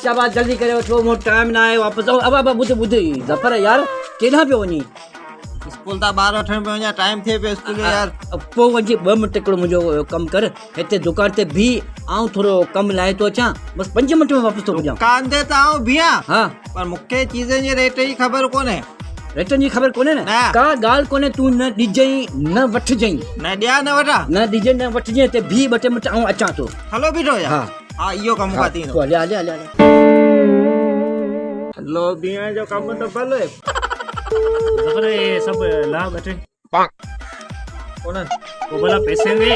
शाबाश जल्दी करे वठो मो टाइम ना आहे वापस आओ अब ॿुध ॿुध ज़फर यार केॾां पियो वञी स्कूल ता 12 वठण पे वञा टाइम थे पे स्कूल यार पोइ वञी 2 मिंट हिकिड़ो मुंहिंजो कमु कर हिते दुकान ते भी आऊं थोरो कमु लाहे थो अचां बसि 5 मिंट में वापसि थो पुॼां दुकान ते त आऊं बिया हा पर मूंखे चीज़नि जी रेट जी ख़बर कोन्हे रेटनि जी ख़बर कोन्हे न न। का ॻाल्हि कोन्हे तूं न ॾिजई न वठिजई न ॾिया न वठा न ॾिजई न वठिजई हिते भी 2 मिंट आऊं अचां थो हलो बीठो यार हा हा इहो कमु हा, काती तो हलिया हलिया हलिया हलो बिया जो कमु त भले ज़फर ये सब ला बैठे कोन वो भला पैसे दे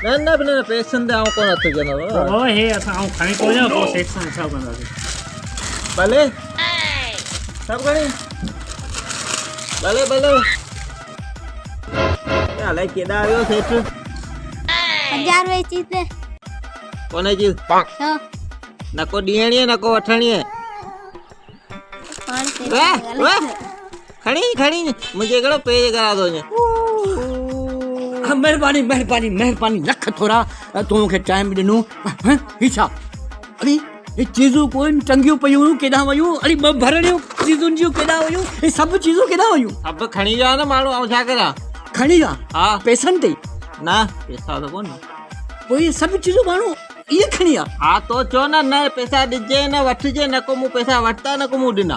न न न पैसनि ते आऊं कोन हथ कंदो वो हे असां आऊं खणी को जा वो सेठ सां हिसाब कंदासीं भले सभु खणी भले भले अलाए केॾा वियो सेठ 1000 रुपए चीज दे कोने चीज हाँ न को ॾियणी आहे न को वठणी आहे कौन से वाह वाह खणी खणी मुंहिंजे हिकिड़ो पेज करा दो ईअं हाँ, महिरबानी महिरबानी महिरबानी लख थोरा तूं मूंखे टाइम ॾिनो ही छा अरे ये चीज़ूं कोन टंगियूं पयूं केॾां वयूं अरे 2 भरणियूं चीज़ुनि जूं केॾां वयूं हे सभु चीज़ूं केॾां वयूं सभु खणी विया न माण्हू ऐं छा करियां खणी विया हा पैसनि ते न पैसा त कोन पोइ ये सभु चीज़ूं माण्हू इहे खणी विया हा तो चओ न न पैसा ॾिजे न वठिजे न को मूं पैसा वरिता न को मूं ॾिना